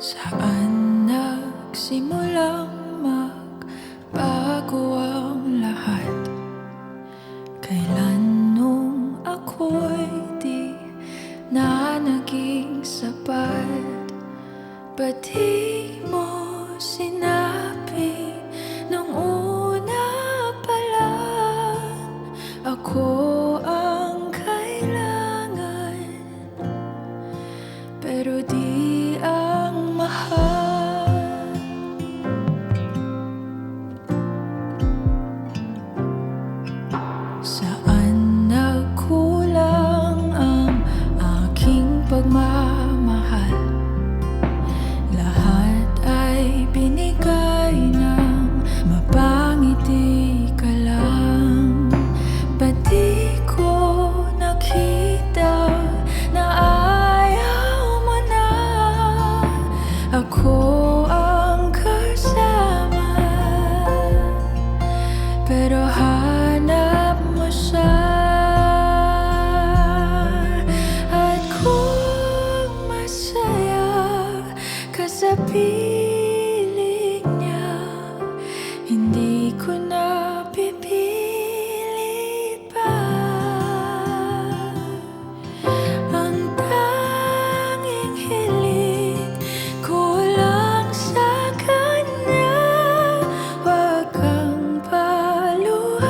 Saan nagsimulang magbago ang lahat? Kailan nung ako'y di na naging sapat? Ba't di mo sinabi nung una pa lang ako ang kailangan, pero di ang mahal? Saan nagkulang ang aking pagmamahal? Lahat ay binigay ng mapangiti ka lang. Ba't di ko nakita na ayaw mo na ako ang kasama? Pero hanap mo siya, at kung masaya ka sa piling niya, hindi ko na pipilit pa. Ang tanging hiling ko lang sa kanya, wag kang paluhain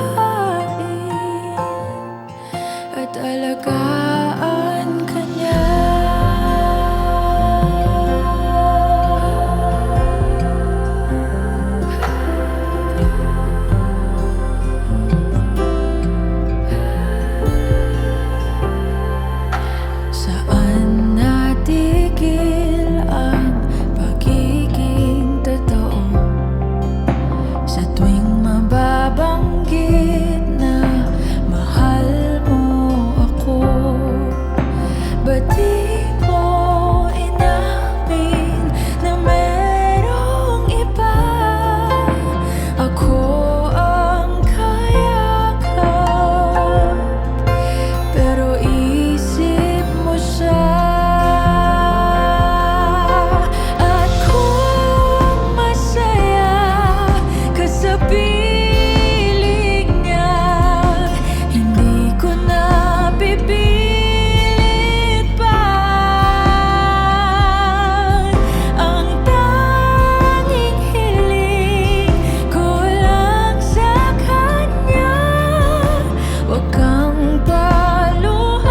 at alagaan ka niya. Saan natigil ang pagiging totoo? Sa tuwing mababanggit na mahal mo ako, ba't di mo inamin na merong iba? Ako ang kayakap, pero isip mo siya. At kung masaya ka sa piling niya, hindi ko na pipilit pa. Ang tanging hiling ko lang sa kanya, wag kang paluhain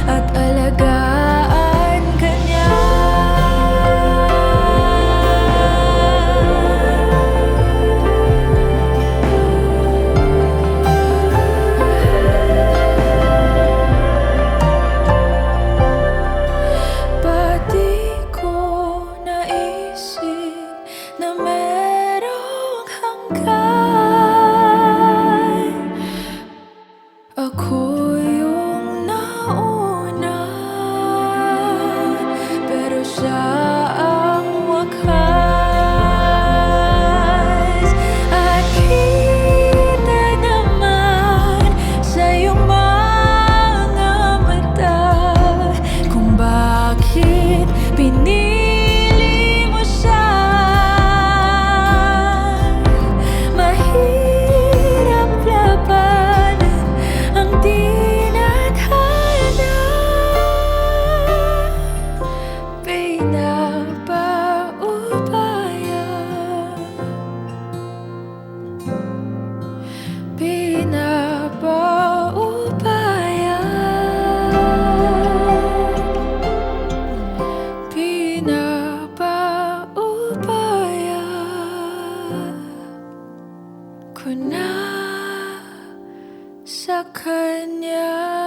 at alagaan ka niya. Ba't di ko naisip na merong hanggan? Ako yung nauna, pero siya ang wakas. At kita naman sa iyong mga mata kung bakit pinili mo siya. Mahirap labanan ang tinadhana, pinapaubaya, pinapaubaya, pinapaubaya ko na sa kanya.